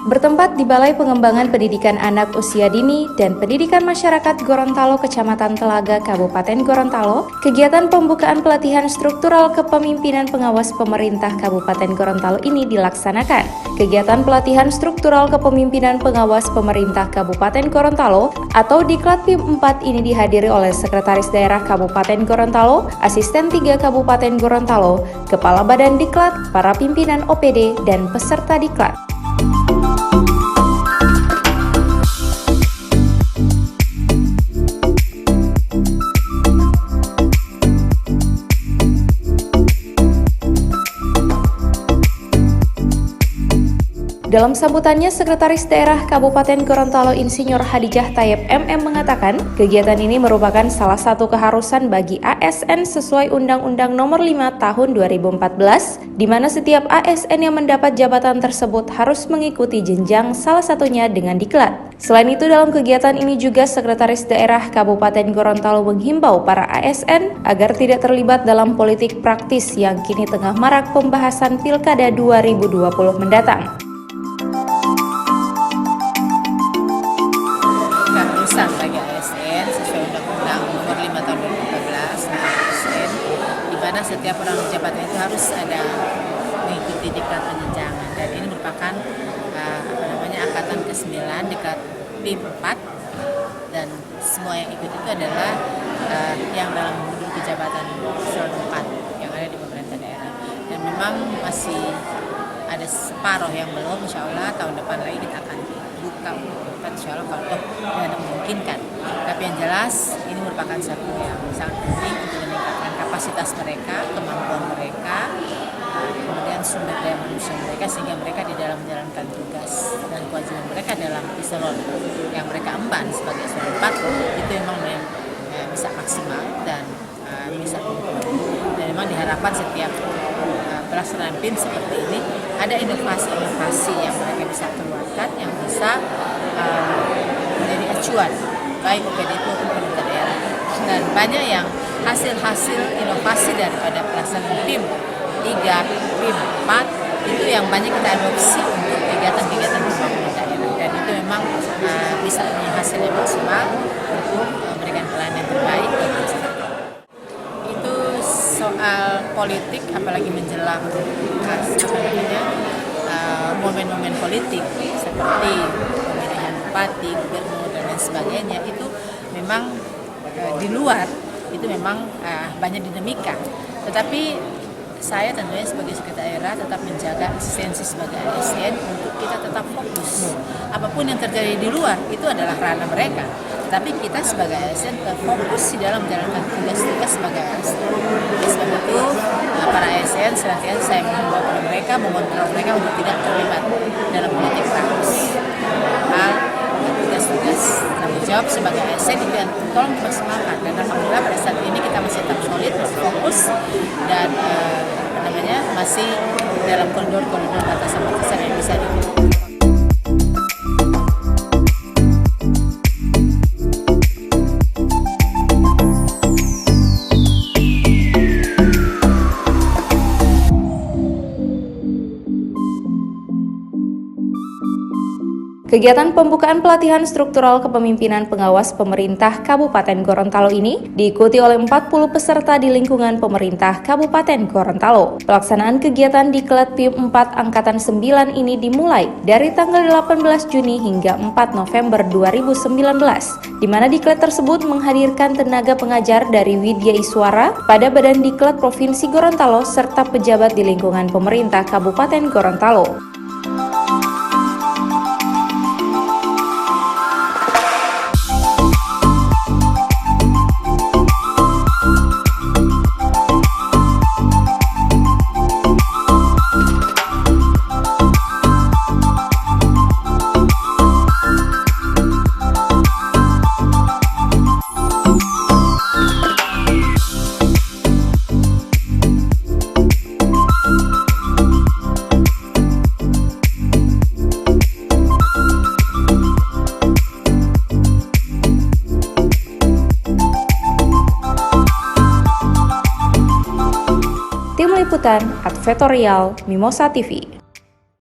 Bertempat di Balai Pengembangan Pendidikan Anak Usia Dini dan Pendidikan Masyarakat Gorontalo, Kecamatan Telaga, Kabupaten Gorontalo, kegiatan pembukaan pelatihan struktural kepemimpinan pengawas pemerintah Kabupaten Gorontalo ini dilaksanakan. Kegiatan pelatihan struktural kepemimpinan pengawas pemerintah Kabupaten Gorontalo atau Diklat PIM 4 ini dihadiri oleh Sekretaris Daerah Kabupaten Gorontalo, Asisten 3 Kabupaten Gorontalo, Kepala Badan Diklat, para pimpinan OPD, dan peserta Diklat. Dalam sambutannya, Sekretaris Daerah Kabupaten Gorontalo Insinyur Hadijah Tayyib MM mengatakan, kegiatan ini merupakan salah satu keharusan bagi ASN sesuai Undang-Undang Nomor 5 Tahun 2014, di mana setiap ASN yang mendapat jabatan tersebut harus mengikuti jenjang, salah satunya dengan diklat. Selain itu, dalam kegiatan ini juga Sekretaris Daerah Kabupaten Gorontalo menghimbau para ASN agar tidak terlibat dalam politik praktis yang kini tengah marak pembahasan Pilkada 2020 mendatang. Keharusan bagi ASN sesuai Undang-Undang Nomor 5 Tahun 2014 ASN, di mana setiap orang jabatan itu harus ada mengikuti diklat penjenjangan, dan ini merupakan angkatan ke-9 diklat PIM 4, dan semua yang ikut itu adalah yang dalam menduduki jabatan eselon 4 yang ada di pemerintah daerah, dan memang masih ada separuh yang belum. Insya Allah tahun depan lagi kita akan buka insya Allah kalau ada memungkinkan. Tapi yang jelas ini merupakan satu yang sangat penting untuk meningkatkan kapasitas mereka, kemampuan mereka, kemudian sumber daya manusia mereka, sehingga mereka di dalam menjalankan tugas dan kewajiban mereka dalam eselon yang mereka emban sebagai eselon 4 itu memang bisa maksimal dan bisa dan memang diharapkan setiap pelaksanaan PIM seperti ini ada inovasi-inovasi yang mereka bisa keluarkan yang bisa menjadi acuan baik OPD maupun pemerintah daerah, dan banyak yang hasil-hasil inovasi daripada pelaksanaan PIM 3, PIM 4 itu yang banyak kita adopsi untuk kegiatan-kegiatan pembangunan daerah, dan itu memang bisa punya hasil yang maksimal untuk memberikan pelayanan yang terbaik bagi masyarakat. Itu soal politik, apalagi menjelang momen-momen politik seperti pemilihan bupati, gubernur, dan lain sebagainya, itu memang di luar itu memang banyak dinamika. Tetapi saya tentunya sebagai sekretaris daerah tetap menjaga eksistensi sebagai ASN untuk kita tetap fokus. Apapun yang terjadi di luar itu adalah ranah mereka, tetapi kita sebagai ASN fokus di dalam menjalankan tugas-tugas sebagai ASN. Oleh sebab itu, para ASN senantiasa saya mengimbau kepada mereka, mengontrol mereka untuk tidak terlibat dalam politik praktis. Hal tugas-tugas tanggung jawab sebagai ASN itu yang tolong dimaksimalkan, dan alhamdulillah pada saat ini kita masih tetap solid, masih fokus, dan masih dalam koridor-koridor batasan-batasan yang bisa dilakukan. Kegiatan pembukaan pelatihan struktural kepemimpinan pengawas pemerintah Kabupaten Gorontalo ini diikuti oleh 40 peserta di lingkungan pemerintah Kabupaten Gorontalo. Pelaksanaan kegiatan Diklat PIM 4 Angkatan 9 ini dimulai dari tanggal 18 Juni hingga 4 November 2019, di mana Diklat tersebut menghadirkan tenaga pengajar dari Widya Iswara pada Badan Diklat Provinsi Gorontalo serta pejabat di lingkungan pemerintah Kabupaten Gorontalo. Tim Liputan Advertorial Mimosa TV.